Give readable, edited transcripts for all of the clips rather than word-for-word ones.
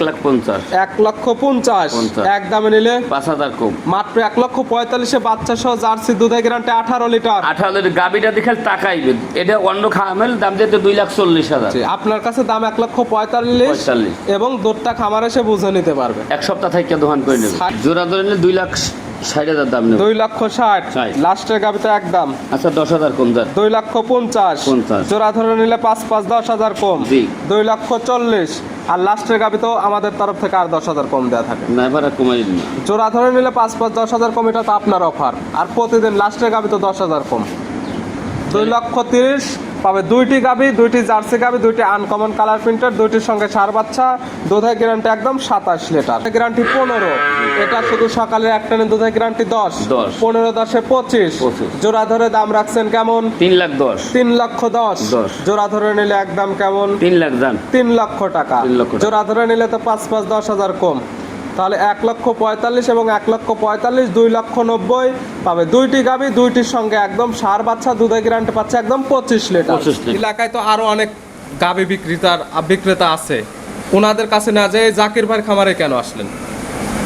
1,50,000 1,50,000 এক দামে নিলে 5,000 কম। মাত্র 1,45,000 বাচ্চা সহ জার্সি দুধের গ্যারান্টি 18 লিটার। 18 লিটার গাবিটা দেখে তাকাইবেন, এটা অন্য খামেল দাম যেতে 2,40,000। আপনার কাছে দাম 1,45,000 এবং দুধটা খামার এসে বুঝে নিতে পারবে। এক সপ্তাহ থেকে দোকান করে নেবে। জোড়া ধরে নিলে 2,60,000 দাম নেবে। 2,60,000 লাস্টের গাবিতে একদম। আচ্ছা 10,000 কম যান। 2,50,000 জোড়া ধরে নিলে 5,10,000 কম। 2,40,000 আর লাস্টের গাবি তো আমাদের তরফ থেকে আর 10,000 কম দেওয়া থাকে। না এবার কমাই দিন না। জোড়া ধরে নিলে 5,10,000 কম, এটা তো আপনার অফার। আর প্রতিদিন লাস্টের গাবি তো 10,000 কম। 2,30,000 পাবে দুইটি গাবি, দুইটি জার্সি গাবি, দুইটি আনকমন কালার প্রিন্টার, দুইটির সঙ্গে সার বাচ্চা। দুধের গ্যারান্টি একদম 27 লিটার, গ্যারান্টি 15। এটা শুধু সকালে এক টানে দুধের গ্যারান্টি 10। 15 10 25। জোড়া ধরে দাম রাখছেন কেমন? 3,10,000। 3,10,000 জোড়া ধরে নিলে একদম কেমন? 3 লাখ দাম। 3 লক্ষ টাকা। জোড়া ধরে নিলে তো 5,10,000 কম। তাহলে 1,45,000 এবং 1,45,000 2,90,000 পাবে দুইটি গাবি, দুইটির সঙ্গে একদম সার বাচ্চা। দুধের গ্যারান্টি পাচ্ছে একদম 25 লিটার। এলাকায় তো আরো অনেক গাবি বিক্রেতা আছে, ওনাদের কাছে না যায় জাকির ভাইয়ের খামারে কেন আসলেন?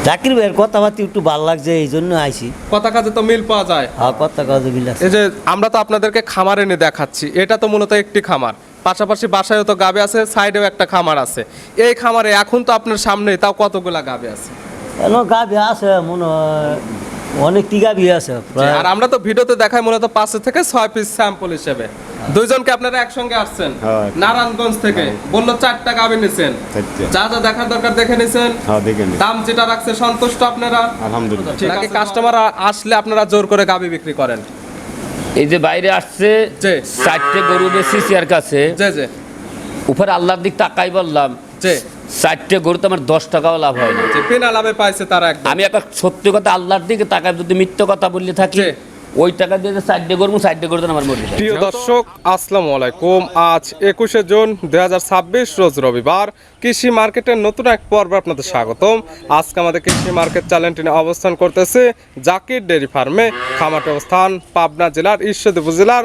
জাকির ভাইয়ের কথাবার্তা একটু ভালো লাগছে, এই জন্য আইছি। কথা কাজে তো মিল পাওয়া যায়। হ্যাঁ, কথা কাজে মিল আছে। এই যে আমরা তো আপনাদেরকে খামার এনে দেখাচ্ছি, এটা তো মূলত একটি খামার, পাশাপাশি বাসায়ও তো গাবে আছে, সাইডেও একটা খামার আছে। এই খামারে এখন তো আপনার সামনে তাও কতগুলা গাবে আছে? গাভি আছে মনে হয় অনেকটি গাভি আছে। আর আমরা তো ভিডিওতে দেখাই মূলত 5 থেকে 6 পিস স্যাম্পল হিসেবে। দুইজনকে আপনারা একসঙ্গে আসছেন নারায়ণগঞ্জ থেকে, বললো 4টা গাভি নিছেন, যা যা দেখার দরকার দেখে নিছেন। দাম যেটা রাখছে সন্তুষ্ট আপনারা? আলহামদুলিল্লাহ। নাকি কাস্টমার আসলে আপনারা জোর করে গাভি বিক্রি করেন? এই যে বাইরে আসছে 4টে গরু বেশি চেয়ার কাছে, উপরে আল্লাহর দিক তাকাই বললাম 4টে গরু তো আমার 10 টাকাও লাভ হয় না। বিনা লাভে পাইছে তারা একদম। আমি একটা সত্যি কথা আল্লাহর দিকে তাকাই, যদি মিথ্যে কথা বললে থাকি ওই টাকা দিয়ে 4টে গরু আমার মরে যায়। প্রিয় দর্শক আসসালামু আলাইকুম। আজ 21শে জুন 2026 রোজ রবিবার। কৃষি মার্কেটের নতুন এক পর্বে আপনাদের স্বাগতম। আজকে আমাদের কৃষি মার্কেট চ্যানেলটি অবস্থান করতেছে জাকির ডেয়ারি ফার্মে। খামারটি অবস্থান পাবনা জেলার ঈশ্বরদী উপজেলার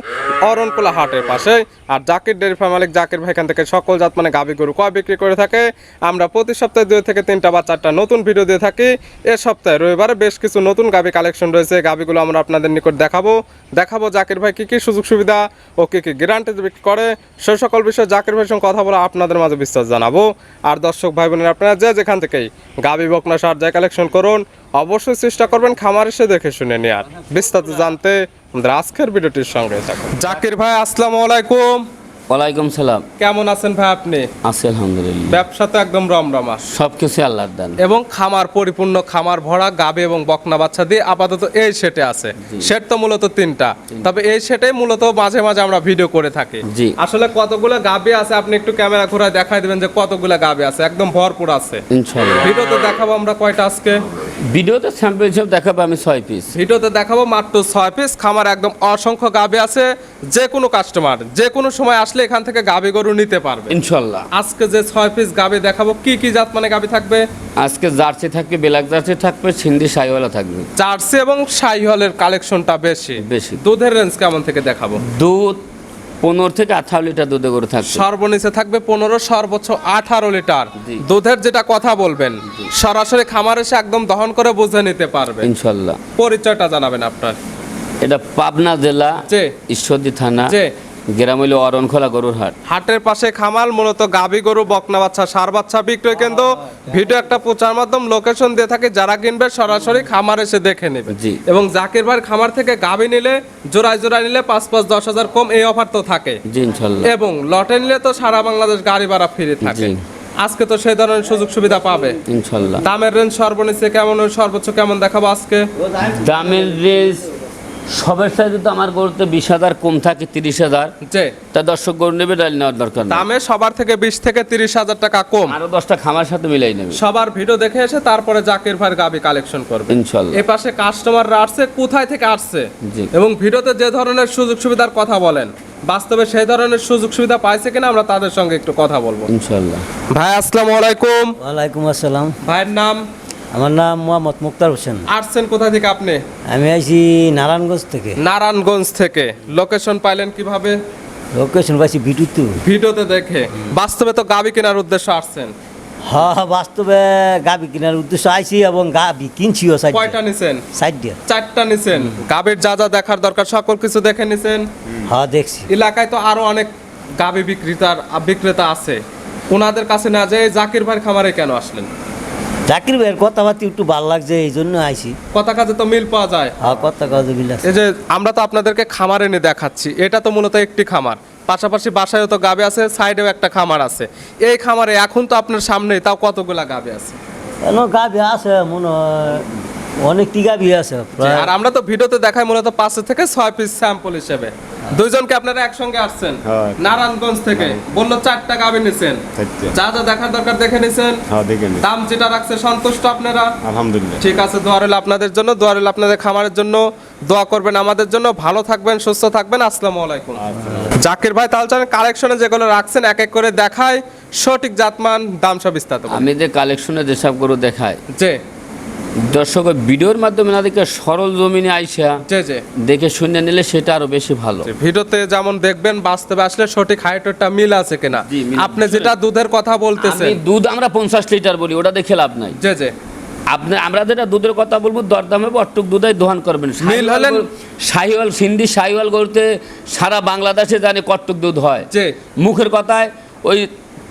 অরণকুলা হাটের পাশে। আর জাকির ডেয়ারি ফার্ম মালিক জাকির ভাই এখান থেকে সকল জাত মানে গাভী গরু কয় বিক্রি করে থাকে। আমরা প্রতি সপ্তাহে 2 থেকে 3টা বা 4টা নতুন ভিডিও দিয়ে থাকি। এ সপ্তাহে রবিবারে বেশ কিছু নতুন গাভী কালেকশন রয়েছে। গাভীগুলো আমরা আপনাদের নিকট দেখাবো জাকির ভাই কি কি সুযোগ সুবিধা ও কি কি গ্যারান্টি বিক্রি করে, সেই সকল বিষয়ে জাকির ভাইয়ের সঙ্গে কথা বলে আপনাদের মাঝে বিস্তার জানাবো। আর দর্শক ভাই বোনেরা আপনারা যেখান থেকেই গাভী বকনা সার যা কালেকশন করুন, অবশ্যই চেষ্টা করবেন খামার এসে দেখে শুনে নেওয়ার। বিস্তারিত জানতে আমাদের আজকের ভিডিওটির সঙ্গে থাকুন। জাকির ভাই আসসালামু আলাইকুম। ওয়ালাইকুম সালাম। কেমন আছেন ভাই আপনি? আছি আলহামদুলিল্লাহ। ব্যবসা তো একদম রমরমা, সবকিছু আল্লাহর দান। এবং খামার পরিপূর্ণ, খামার ভরা গাবে এবং বকনা বাচ্চা দিয়ে আপাতত এই সেটে আছে। সেট তো মূলত 3টা, তবে এই সেটে মূলত মাঝে মাঝে আমরা ভিডিও করে থাকি। আসলে কতগুলো গাবে আছে আপনি একটু ক্যামেরা ঘুরায় দেখাই দিবেন যে কতগুলো গাবে আছে? একদম ভরপুর আছে ইনশাআল্লাহ। ভিডিওতে দেখাবো আমরা কয়টা আজকে? ভিডিওতে স্যাম্পল হিসেবে দেখাবো আমি 6 পিস। ভিডিওতে দেখাবো মাত্র 6 পিস। খামার একদম অসংখ্য গাবে আছে, যে কোনো কাস্টমার যে কোনো সময় আসলে এখান থেকে গাবে গরু নিতে পারবে ইনশাআল্লাহ। আজকে যে 6 পিস গাবে দেখাবো, কি কি জাত মানে গাবে থাকবে? আজকে জার্সি থাকবে, ব্ল্যাক জার্সি থাকবে, সিন্ধি শাহিওয়ালা থাকবে। জার্সি এবং শাহিওয়ালের কালেকশনটা বেশি। দুধের রেঞ্জ কেমন থেকে দেখাবো? দুধ 15 থেকে 18 লিটার দুধে গরু থাকবে। সর্বনিচে থাকবে 15, সর্বোচ্চ 18 লিটার দুধের। যেটা কথা বলবেন সরাসরি খামার এসে একদম দহন করে বুঝে নিতে পারবে ইনশাআল্লাহ। পরিচয়টা জানাবেন আপনার। এটা পাবনা জেলা ঈশ্বরদী থানা, গ্রাম হইল অরণখোলা গরুর হাট। হাটের পাশে খামার, মূলত গাভী গরু, বকনা বাচ্চা, সার বাচ্চা বিক্রয় কেন্দ্র। ভিডিও একটা প্রচার মাধ্যম লোকেশন দিয়ে থাকে, যারা কিনবে সরাসরি খামার এসে দেখে নেবে। এবং জাকির ভাইয়ের খামার থেকে গাভী নিলে জোড়ায় নিলে 5,10,000 কম, এই অফার তো থাকে ইনশাআল্লাহ। এবং লটে নিলে তো সারা বাংলাদেশ গাড়ি ভাড়া ফ্রি থাকে। আজকে তো সেই ধরনের সুযোগ সুবিধা পাবে ইনশাআল্লাহ। দামের রেঞ্জ সর্বনিচে কেমন, সর্বোচ্চ কেমন দেখাবো আজকে? দামের রেঞ্জ সবের সাইজে তো আমার গরুতে 20,000 কম থাকে 30,000। তা দর্শক গরু নেবে নেওয়ার দরকার নেই। দামে সবার থেকে 20 থেকে 30,000 টাকা কম, আরো 10টা খামার সাথে মিলাই নেবে। সবার ভিডিও দেখে এসে তারপরে জাকির ভাইয়ের গাবি কালেকশন করবে ইনশাআল্লাহ। এই পাশে কাস্টমাররা আসছে, কোথায় থেকে আসছে এবং ভিডিওতে যে ধরনের সুযোগ সুবিধার কথা বলেন, বাস্তবে সেই ধরনের সুযোগ সুবিধা পাইছে কিনা আমরা তাদের সঙ্গে একটু কথা বলবো ইনশাআল্লাহ। ভাই আসসালামু আলাইকুম। ওয়ালাইকুম আসসালাম। ভাইয়ের নাম? আমার নাম মোহাম্মদ মুক্তার হোসেন। আসছেন কোথা থেকে আপনি? আমি আইছি নারায়ণগঞ্জ থেকে। নারায়ণগঞ্জ থেকে। লোকেশন পাইলেন কিভাবে? লোকেশন পাইছি ভিডিওতে দেখে। বাস্তবে তো গাবি কেনার উদ্দেশ্য আসছেন? হ্যাঁ বাস্তবে গাবি কেনার উদ্দেশ্য আইছি এবং গাবি কিনছিও কয়টা নিছেন? সাইড দিয়ে। 4টা নিছেন। গাবির যা যা দেখার দরকার সকল কিছু দেখে নিছেন। হ্যাঁ দেখছি। এলাকায় তো আরো অনেক গাবি বিক্রেতা আছে, ওনাদের কাছে না যায় জাকির ভাই খামারে কেন আসলেন? জাকির ভাইয়ের কথাবার্তা একটু ভালো লাগছে এই জন্য আইছি। কথা কাজে তো মিল পাওয়া যায়। হ্যাঁ কথা কাজে মিল আছে। এই যে আমরা তো আপনাদেরকে খামার এনে দেখাচ্ছি, এটা তো মূলত একটি খামার, পাশাপাশি বাসায়ও তো গাবে আছে, সাইডেও একটা খামার আছে। এই খামারে এখন তো আপনার সামনে তাও কতগুলা গাবে আছে? কেন গাবি আছে মনে হয় অনেকটি গাবি আছে প্রায়। আর আমরা তো ভিডিওতে দেখাই মূলত 5 থেকে 6 পিস স্যাম্পল হিসেবে। দুইজনকে আপনারা একসঙ্গে আসছেন নারায়ণগঞ্জ থেকে, বললো 4টা গাবি নিছেন, যা যা দেখার দরকার দেখে নিছেন। দাম যেটা রাখছে সন্তুষ্ট আপনারা? আলহামদুলিল্লাহ। ঠিক আছে, দোয়া রইল আপনাদের জন্য, দোয়া রইল আপনাদের খামারের জন্য, দোয়া করবেন আমাদের জন্য। ভালো থাকবেন, সুস্থ থাকবেন। আসসালামু আলাইকুম। জাকির ভাই তাহলে চলেন কালেকশনে যেগুলো রাখছেন এক এক করে দেখাই, সঠিক জাতমান দাম সব বিস্তারিত বলুন। আমি যে কালেকশনে যেসব গরু দেখাই, জি দর্শক ভিডিওর মাধ্যমে না দেখে সরল জমিনে আইসা জি জি দেখে শুনে নিলে সেটা আরো বেশি ভালো। ভিডিওতে যেমন দেখবেন, বাস্তবে আসলে সঠিক হাইটটা মিল আছে কিনা। জি, মিল আপনি আছে। যেটা দুধের কথা বলতেছেন, আমি দুধ আমরা 50 লিটার বলি, ওটা দেখে লাভ নাই। জি জি আমরা যেটা দুধের কথা বলবো, দরদাম হবে অট্টুক দুধাই দোহান করবেন। মিল হলেন শাহিওয়াল সিন্ধি শাহিওয়াল গরুতে সারা বাংলাদেশে জানে কট্টুক দুধ হয়। জি মুখের কথায় ওই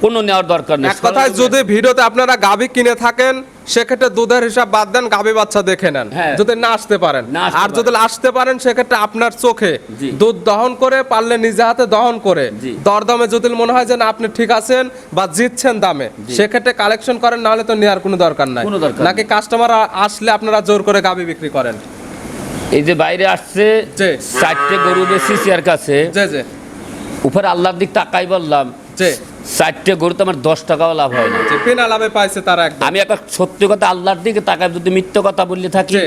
কোনো নেওয়ার দরকার নেই। এক কথায় যদি ভিডিওতে আপনারা গাভী কিনে থাকেন, সেক্ষেত্রে দুধের হিসাব বাদ দেন, গাভী বাচ্চা দেখে নেন। হ্যাঁ। যদি না আসতে পারেন, না আসতে আর যদি আসতে পারেন, সেক্ষেত্রে আপনার চোখে জি। দুধ দহন করে, পারলে নিজে হাতে দহন করে, জি। দরদামে যদি মনে হয় যে না আপনি ঠিক আছেন বা জিতছেন দামে, সেক্ষেত্রে কালেকশন করেন, নাহলে তো নেওয়ার কোনো দরকার নাই। কোনো দরকার নাকি কাস্টমার আসলে আপনারা জোর করে গাভী বিক্রি করেন? এই যে বাইরে আসছে জি। 4টে গরু বেশি চেয়ার কাছে, জি জি উপরে আল্লাহর দিক তাকাই বললাম, জি 4টে গরু তো আমার 10 টাকাও লাভ হয় না। জি, বিনা লাভে পাইছে তারা একদম। আমি একটা সত্যি কথা আল্লাহর দিকে তাকাই, যদি মিথ্যে কথা বললে থাকি, জি।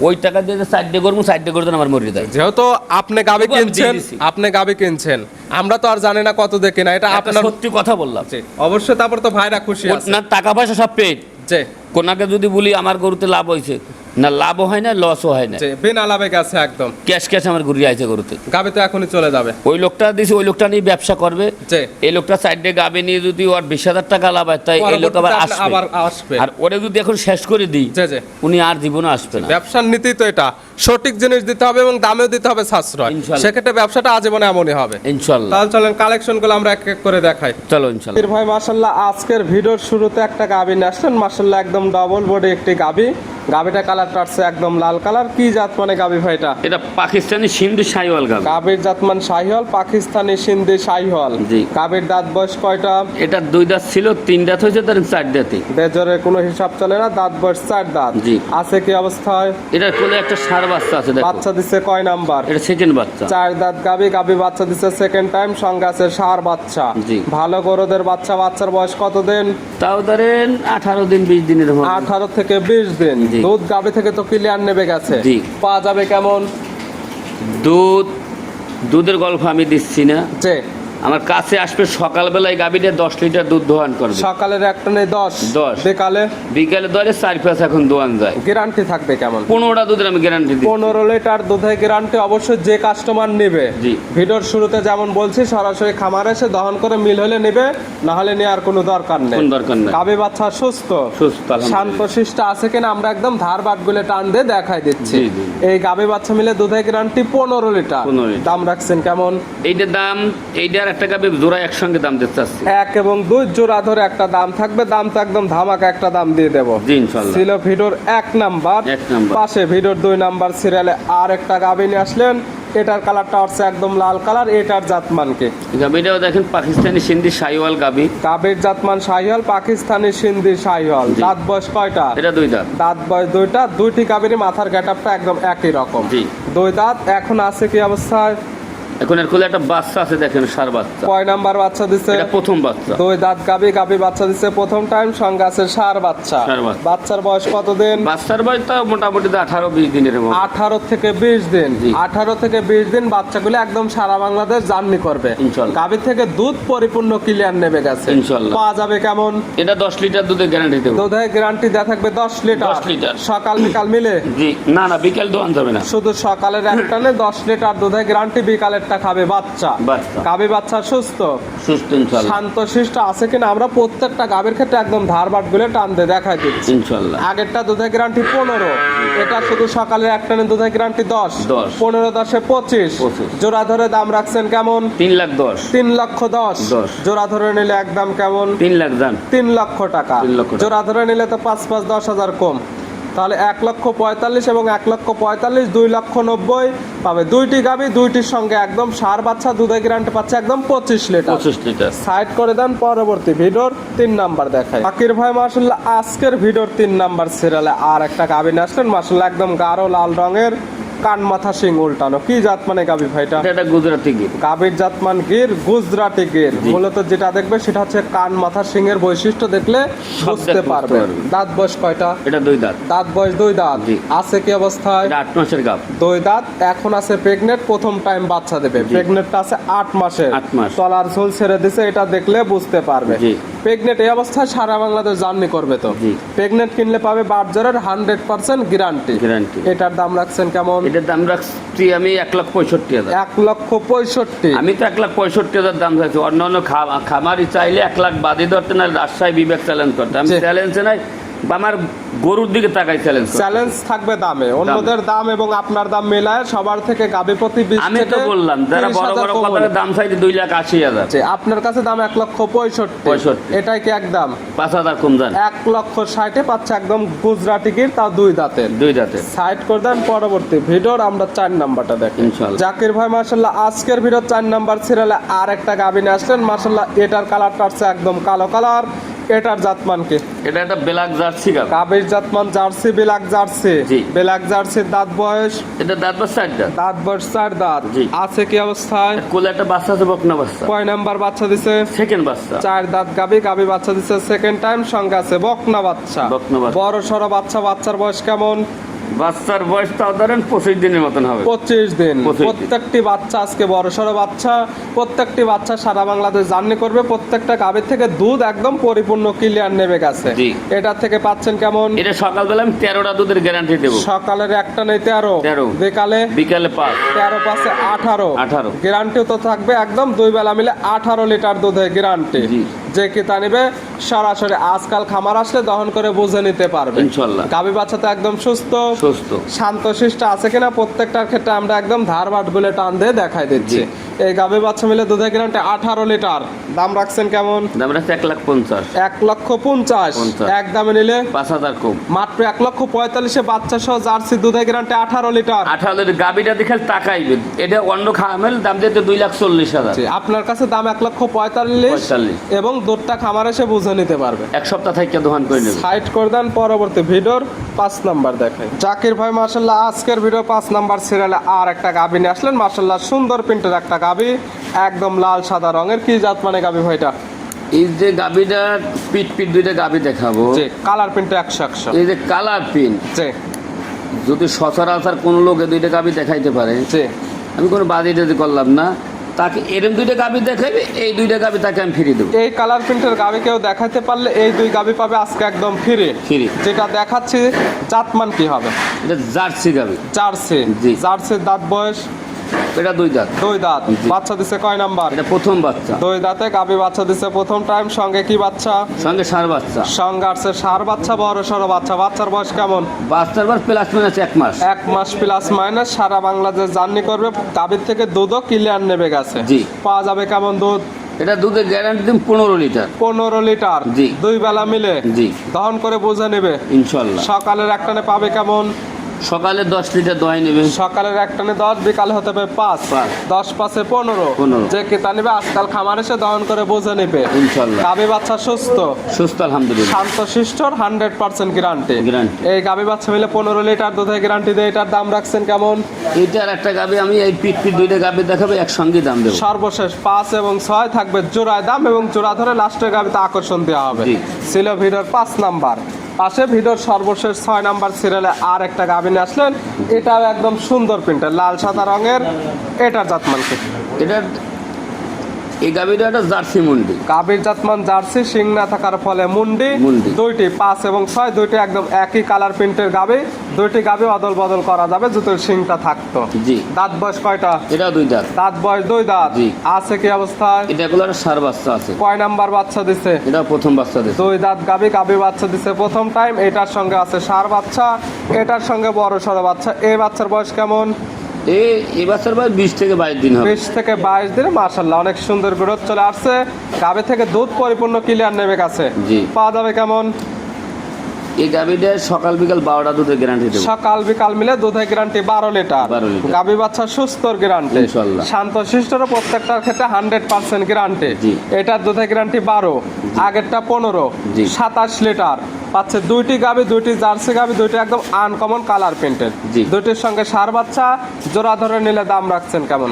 ওই টাকা দিয়ে 4টে গরু 4টে গরু আমার মরে যায়। যেহেতু আপনি গাভী তবু আমি কিনছেন, দিয়ে দিছি। আপনি গাভী কিনছেন, আমরা তো আর জানি না কত দেখি না, এটা একটা আপনার সত্যি কথা বললাম। জি, অবশ্যই। তারপর তো ভাইরা খুশি আছে। না টাকা পয়সা সব পেড, জি কোনাকে যদি বলি আমার গরুতে লাভ হয়েছে, না লাভও হয় না লসও হয় না, জি, বিনা লাভে গেছে একদম। ক্যাশ ক্যাশ আমার ঘুরিয়ে আছে গরুতে। গাভী তো এখনই চলে যাবে। ওই লোকটা দিয়েছে, ওই লোকটা নিয়ে ব্যবসা করবে। জি। এই লোকটা 4টে গাবে নিয়ে যদি ওর 20,000 টাকা লাভ হয়, তাই এই লোক আবার পরবর্তীতে আবার আসবে। আসবে। আর ওরে যদি এখন শেষ করে দিই, জি জি, উনি আর জীবনে আসবে না। ব্যবসার নীতি তো এটা, সঠিক জিনিস দিতে হবে এবং দামেও দিতে হবে সাশ্রয়, ইনশাল্লাহ। সেক্ষেত্রে ব্যবসাটা আজীবনে এমনই হবে। ইনশাল্লাহ। তাহলে চলেন কালেকশন গুলো আমরা এক এক করে দেখাই। চলো ইনশাল্লাহ। ভাই মাশাআল্লাহ, আজকের ভিডিওর শুরুতে একটা গাভী নিয়ে আসছেন, মাশাআল্লাহ একদম ডবল বডি একটি গাভী। গাভীটা কালারটা আসছে একদম লাল কালার। কি জাত মানে গাভী ভাইটা? এটা পাকিস্তানি সিন্ধু শাহিওয়াল গাবে। গাভীর জাতমান শাহিওয়াল, পাকিস্তানি সিন্ধি শাহিওয়াল। জি। গাভীর দাঁত বয়স কয়টা? এটা 2 দাঁত ছিল, 3 দাঁত হয়েছে, তার 4 দাঁতে। বেজরের কোনো হিসাব চলে না, দাঁত বয়স 4 দাঁত। জি। আছে কি অবস্থায়? এটার কোলে একটা ষাঁড় বাচ্চা আছে, দেখো। বাচ্চা দিচ্ছে কয় নাম্বার? এটা সেকেন্ড বাচ্চা। 4 দাঁত গাভী, গাভী বাচ্চা দিচ্ছে সেকেন্ড টাইম, সঙ্গে আছে ষাঁড় বাচ্চা। জি। ভালো গরুদের বাচ্চা, বাচ্চার বয়স কত দিন? তাও ধরেন 18 দিন 20 দিনের মতো। 18 থেকে 20 দিন। জি। দুধ গাভী থেকে তো ক্লিয়ার নেবে গেছে। জি। পাওয়া যাবে কেমন? দুধের গল্প আমি দিচ্ছি না, যে আমার কাছে আসবে সকালবেলায় গাভীটা 10 লিটার দুধ দোয়ান করবে। সকালের একটা নেই 10, 10 বিকালে বিকালে দলে 4-5 এখন দোয়ান যায়। গ্যারান্টি থাকবে কেমন? 15টা দুধের আমি গ্যারান্টি দিই। 15 লিটার দুধের গ্যারান্টি অবশ্যই যে কাস্টমার নেবে। জি। ভিডিওর শুরুতে যেমন বলছি, সরাসরি খামারে এসে দহন করে মিল হলে নেবে, না হলে নেওয়ার কোনো দরকার নেই। কোনো দরকার নেই। গাভী বাচ্চা সুস্থ সুস্থ, আলহামদুলিল্লাহ। শান্ত শিষ্ট আছে কিনা আমরা একদম ধার বাটগুলো টান দিয়ে দেখাই দিচ্ছি। জি, জি। এই গাভী বাচ্চা মিলে দুধের গ্যারান্টি 15 লিটার। 15 লিটার। দাম রাখছেন কেমন? এইটার দাম, এইটার একটা গাভী জোড়া একসঙ্গে দাম দিতে চাচ্ছি। 1 এবং 2 জোড়া ধরে একটা দাম থাকবে, দাম তো একদম ধামাকা একটা দাম দিয়ে দেবো। জি ইনশাল্লাহ। ছিল ভিডিওর 1 নাম্বার, এক নাম্বার। পাশে ভিডিওর 2 নাম্বার সিরিয়ালে আর একটা গাভী নিয়ে আসলেন। এটার কালারটা হচ্ছে একদম লাল কালার। এটার জাতমান কি? গাভীটাও দেখেন পাকিস্তানি সিন্ধি শাহিওয়াল গাভী। গাভীর জাতমান শাহিওয়াল, পাকিস্তানি সিন্ধি শাহিওয়াল। জি। দাঁত বয়স কয়টা? এটা 2 দাঁত। দাঁত বয়স 2টা। দুইটি গাভীরই মাথার গেটআপটা একদম একই রকম। জি। 2 দাঁত। এখন আছে কি অবস্থায়? এখন এর কোলে একটা বাচ্চা আছে, দেখেন ষাঁড় বাচ্চা। কয় নাম্বার বাচ্চা দিছে? এটা প্রথম বাচ্চা। 2 দাঁত গাভী, গাভী বাচ্চা দিচ্ছে প্রথম টাইম, সঙ্গে আছে ষাঁড় বাচ্চা। ষাঁড় বাচ্চা। বাচ্চার বয়স কত দিন? বাচ্চার বয়স তো মোটামুটি 18-20 দিনের মতো। 18 থেকে 20 দিন। জি। 18 থেকে 20 দিন বাচ্চাগুলো একদম সারা বাংলাদেশ জার্নি করবে। ইনশাল্লাহ। গাভী থেকে দুধ পরিপূর্ণ ক্লিয়ার নেবে গেছে। ইনশাল্লাহ। পাওয়া যাবে কেমন? এটা 10 লিটার দুধের গ্যারান্টি দেবো। দুধের গ্যারান্টি দেওয়া থাকবে 10 লিটার। 10 লিটার। সকাল বিকাল মিলে? জি, না না বিকেল দোয়ান যাবে না। শুধু সকালের এক টানে 10 লিটার দুধের গ্যারান্টি, বিকালের একটা খাবে বাচ্চা। গাভী বাচ্চা সুস্থ সুস্থ ইনশাআল্লাহ, শান্তশিষ্ট আছে কিনা আমরা প্রত্যেকটা গাভীর ক্ষেত্রে একদম ধারবাট গুলো টানতে দেখাই দিচ্ছি ইনশাআল্লাহ। আগেরটা দুধের গ্যারান্টি 15, এটা শুধু সকালে এক টানে দুধের গ্যারান্টি 10, 15 10 25। জোড়া ধরে দাম রাখছেন কেমন? 3,10,000 3,10,000। জোড়া ধরে নিলে একদম কেমন? 3 লাখ দাম, 3 লক্ষ টাকা। জোড়া ধরে নিলে তো 5-5-10,000 কম, তাহলে 1,45,000 এবং 1,45,000 2,90,000 পাবে। দুইটি গাভী, দুইটির সঙ্গে একদম সার বাচ্চা, দুধের গ্যারান্টি পাচ্ছে একদম 25 লিটার। 25 লিটার। সাইড করে দেন, পরবর্তী ভিডিওর 3 নাম্বার দেখায়। জাকির ভাই মাশাআল্লাহ আজকের ভিডিওর 3 নাম্বার সিরিয়ালে আর একটা গাভী নিয়ে আসলেন মাশাআল্লাহ, একদম গাঢ় লাল রঙের, কান মাথা শিং উল্টানো। কি জাত মানে গাভী ভাইটা? এটা গুজরাটি গির। গাভীর জাতমান গির, গুজরাটি গির। মূলত যেটা দেখবে সেটা হচ্ছে কান মাথা শিং এর বৈশিষ্ট্য দেখলে বুঝতে পারবে। দাঁত বয়স কয়টা? এটা 2 দাঁত। দাঁত বয়স 2 দাঁত। আছে কি অবস্থায়? এটা 8 মাসের গাভ। 2 দাঁত, এখন আছে প্রেগনেন্ট, প্রথম টাইম বাচ্চা দেবে। প্রেগনেন্টটা আছে 8 মাসের। 8 মাস। তলার ঝোল ছেড়ে দিছে, এটা দেখলে বুঝতে পারবে। প্রেগনেন্ট এই অবস্থায় সারা বাংলাদেশ জার্নি করবে তো। প্রেগনেন্ট কিনলে পাবে বাটজরের 100% গ্যারান্টি। এটার দাম রাখছেন কেমন? এটার দাম রাখছি আমি 1,65,000। 1,65,000। আমি তো 1,65,000 দাম চাইছি। অন্য খামারি চাইলে 1 লাখ বাদই ধরতে, না রাজশাহী বিবেক চ্যালেঞ্জ করতে। আমি চ্যালেঞ্জে নাই, আমার গরুর দিকে তাকাই চ্যালেঞ্জ থাকবে দামে। অন্যদের দাম এবং আপনার দাম মেলায় সবার থেকে গাভী প্রতি 20 আমি তো বললাম যারা বড় বড় কথার দাম চাইছে 2,80,000। আপনার কাছে দাম 1,65,000। এটাই কি একদম 5,000 কম জান? 1,60,000 পাচ্ছে একদম গুজরাটি গির, তাও 2 দাঁতের। 2 দাঁতের। সাইড করে দেন, পরবর্তী ভিডিওর আমরা 4 নাম্বারটা দেখি ইনশাআল্লাহ। জাকির ভাই মাশাআল্লাহ আজকের ভিডিও 4 নাম্বার সিরিয়ালে আর একটা গাভী নিয়ে আসলেন মাশাআল্লাহ। এটার কালারটা আছে একদম কালো কালার। এটার জাতমান কি? এটা একটা ব্ল্যাক জার্সি গাভী। গাভীর জাতমান জার্সি, ব্ল্যাক জার্সি। ব্ল্যাক জার্সির দাঁত বয়স? এটা দাঁত বয়স 4 দাঁত। দাঁত বয়স 4 দাঁত। আছে কি অবস্থায়? কোলে একটা বাচ্চা আছে, বকনা বাচ্চা। কয় নাম্বার বাচ্চা দিছে? সেকেন্ড বাচ্চা। 4 দাঁত গাভী, গাভী বাচ্চা দিছে সেকেন্ড টাইম, সঙ্গে আছে বকনা বাচ্চা। বড় সরো বাচ্চা। বাচ্চার বয়স কেমন? বাচ্চার বয়স তাও ধরেন 25 দিনের মতন হবে। 25 দিন। প্রত্যেকটি বাচ্চা আজকে বড় সরো বাচ্চা। প্রত্যেকটি বাচ্চা সারা বাংলাদেশ জার্নি করবে। প্রত্যেকটা গাভীর থেকে দুধ একদম পরিপূর্ণ ক্লিয়ার নেবে গেছে। এটা থেকে পাচ্ছেন কেমন? এটা সকালবেলা আমি 13টা দুধের গ্যারান্টি দেব। সকালের একটা নেই 13, বিকালে 5। 13 পাশে 18। গ্যারান্টিও তো থাকবে একদম 2 বেলা মিলে 18 লিটার দুধের গ্যারান্টি। যে কি তা নিবে সরাসরি আজকাল খামার আসলে দহন করে বুঝে নিতে পারবে ইনশাআল্লাহ। গাভী বাচ্চা তো একদম সুস্থ শান্তশিষ্ট আছে কিনা প্রত্যেকটার ক্ষেত্রে আমরা একদম ধারবাট গুলো টান দিয়ে দেখাই দিচ্ছি। এই গাভী বাচ্চা মিলে দুধের গ্যারান্টি 18 লিটার। দাম রাখছেন কেমন? দাম রাখছি 1,50,000। 1,50,000। এক দামে নিলে 5,000 কম, মাত্র 1,45,000 বাচ্চা সহ জার্সি দুধের গ্যারান্টি 18 লিটার। 18 লিটার গাভীটা দেখে তাকাইবে। এটা অন্য খামার দাম দিতে 2,40,000। আপনার কাছে দাম 1,45,000 এবং দুধটা খামার এসে বুঝে নিতে পারবে। এক সপ্তাহ থেকে দোকান করে নেবে। সাইড করে দেন, পরবর্তী ভিডিওর 5 নাম্বার দেখাই। জাকির ভাই মাশাআল্লাহ আজকের ভিডিও 5 নাম্বার সিরিয়ালে আর একটা গাভী নিয়ে আসলেন মাশাআল্লাহ, সুন্দর প্রিন্টের একটা গাভী, একদম লাল সাদা রঙের। কি জাত মানে গাভী ভাইটা? এই যে গাভীটা পিট দুইটা গাভী দেখাবো, যে কালার প্রিন্ট 100। এই যে কালার প্রিন্ট, যে যদি সচরাচর কোন লোকে দুইটা গাভী দেখাইতে পারে, যে আমি কোনো বাজেট করলাম না, তাকে এরকম দুইটা গাভী দেখাবে, এই দুইটা গাভী তাকে আমি ফ্রি দেবো। এই কালার প্রিন্টের গাভী কেউ দেখাতে পারলে এই 2 গাভী পাবে আজকে একদম ফ্রি। যেটা দেখাচ্ছি জাতমান কি হবে? এটা জার্সি গাভী। জার্সি। জার্সির দাঁত বয়স? এটা 2 দাঁত। 2 দাঁত। বাচ্চা দিছে কয় নাম্বার? এটা প্রথম বাচ্চা। 2 দাঁতে গাভী বাচ্চা দিছে প্রথম টাইম। সঙ্গে কি বাচ্চা? সঙ্গে ষাঁড় বাচ্চা। সঙ্গে আছে ষাঁড় বাচ্চা, বড় সরো বাচ্চা। বাচ্চার বয়স কেমন? বাচ্চার বয়স প্লাস মাইনাস 1 মাস। 1 মাস প্লাস মাইনাস। সারা বাংলাদেশ জার্নি করবে। গাভীর থেকে দুধও ক্লিয়ার নেবে গেছে। পাওয়া যাবে কেমন দুধ? এটা দুধের গ্যারান্টি দিন 15 লিটার। 15 লিটার। 2 বেলা মিলে দহন করে বুঝে নেবে ইনশাআল্লাহ। সকালের একটানে পাবে কেমন? সকালে 10 লিটার দই নেবে। সকালের একটানে 10, বিকালে হতে পারে 5। 10 পাশে 15। যে কেতা নেবে আজকাল খামার এসে দহন করে বুঝে নেবে ইনশাআল্লাহ। গাভী বাচ্চা সুস্থ আলহামদুলিল্লাহ, শান্তশিষ্ট, 100% গ্যারান্টি। এই গাভী বাচ্চা মিলে 15 লিটার দুধের গ্যারান্টি দেয়। এটার দাম রাখছেন কেমন? এটার একটা গাভী আমি এই পিট দুইটা গাভী দেখাবো, একসঙ্গে দাম দেবো। সর্বশেষ 5 এবং 6 থাকবে জোড়ায় দাম, এবং জোড়া ধরে লাস্টের গাভীতে আকর্ষণ দেওয়া হবে। ছিল ভিডিওর 5 নাম্বার। পাশে ভিডিওর সর্বশেষ 6 নাম্বার সিরিয়ালে আর একটা গাভী নিয়ে আসলেন। এটাও একদম সুন্দর প্রিন্টার, লাল সাদা রঙের। এটার জাতমান কি? এটার এই গাভীটা একটা জার্সি মুন্ডি। গাভীর জাতমান জার্সি, শিং না থাকার ফলে মুন্ডি। মুন্ডি। দুইটি 5 এবং 6 দুইটি একদম একই কালার প্রিন্টের গাভী। দুইটি গাভী অদল বদল করা যাবে যদি শিংটা থাকতো। জি। দাঁত বয়স কয়টা? এটা 2 দাঁত। দাঁত বয়স 2 দাঁত। জি। আছে কি অবস্থায়? এটা গুলো সার বাচ্চা আছে। কয় নাম্বার বাচ্চা দিছে? এটা প্রথম বাচ্চা দিছে। 2 দাঁত গাভী, গাভী বাচ্চা দিছে প্রথম টাইম। এটার সঙ্গে আছে সার বাচ্চা, এটার সঙ্গে বড় সড়ো বাচ্চা। এই বাচ্চার বয়স কেমন? এই বাচ্চার বয়স 20 থেকে 22 দিন হবে। 20 থেকে 22 দিনে মাশাআল্লাহ অনেক সুন্দর গ্রোথ চলে আসছে। গাভী থেকে দুধ পরিপূর্ণ ক্লিয়ার নেবে কাছে। জি। পাওয়া যাবে কেমন? এই গাভীটা সকাল বিকাল 12টা দুধের গ্যারান্টি দেব। সকাল বিকাল মিলে দুধের গ্যারান্টি 12 লিটার। 12 লিটার। গাভী বাচ্চা সুস্থর গ্যারান্টি ইনশাআল্লাহ। শান্ত শিষ্টর প্রত্যেকটার ক্ষেত্রে 100% গ্যারান্টি। জি। এটার দুধের গ্যারান্টি 12, আগেরটা 15, জি। 27 লিটার পাচ্ছে। দুইটি গাভী, দুইটি জার্সি গাভী, দুইটি একদম আনকমন কালার প্রিন্টেড। জি। দুইটির সঙ্গে সার বাচ্চা। জোড়া ধরে নিলে দাম রাখছেন কেমন?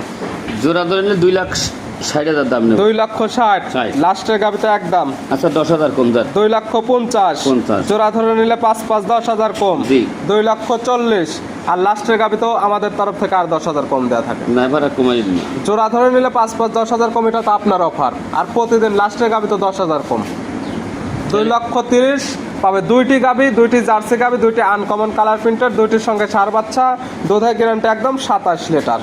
জোড়া ধরে নিলে 2,60,000 দাম নেব। 2,60,000। 60 লাস্টের গাভীতে একদম আচ্ছা 10,000 কম দাম। 2,50,000। 50 জোড়া ধরে নিলে 5 10,000 কম। জি। 2,40,000। আর লাস্টের গাভী তো আমাদের তরফ থেকে আর 10,000 কম দেওয়া থাকে। না এবার আর কমাই দিন না। জোড়া ধরে নিলে 5 10,000 কম, এটা তো আপনার অফার। আর প্রতিদিন লাস্টের গাভী তো 10,000 কম। 2,30,000 পাবে দুইটি গাভী, দুইটি জার্সি গাভী, দুইটি আনকমন কালার প্রিন্টেড, দুইটির সঙ্গে সার বাচ্চা। দুধের গ্যারান্টি একদম 27 লিটার।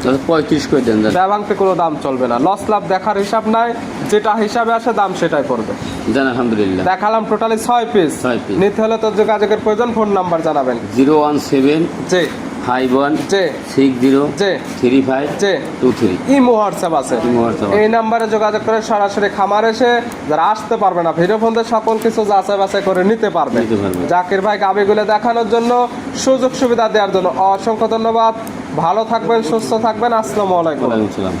তাহলে 35 করে দেন দাদা। ব্যবাংতে কোনো দাম চলবে না, লস লাভ দেখার হিসাব নাই। যেটা হিসাবে আসে দাম সেটাই পড়বে। জান আলহামদুলিল্লাহ। দেখালাম টোটালি 6 পিস। 6 পিস। নিতে হলে তো যোগাযোগের প্রয়োজন। ফোন নাম্বার জানাবেন। 017 জি 51 জি 60 জি 35 জি 23। ইমো হোয়াটসঅ্যাপ আছে। Imo WhatsApp. এই নাম্বারে যোগাযোগ করে সরাসরি খামার এসে যারা আসতে পারবে না ভিডিও ফোন দিয়ে সকল কিছু যাচাই বাছাই করে নিতে পারবে। নিতে পারবে। জাকির ভাই গাভীগুলো দেখানোর জন্য, সুযোগ সুবিধা দেওয়ার জন্য অসংখ্য ধন্যবাদ। ভালো থাকবেন, সুস্থ থাকবেন। আসসালামু আলাইকুম। ওয়ালাইকুম আসসালাম।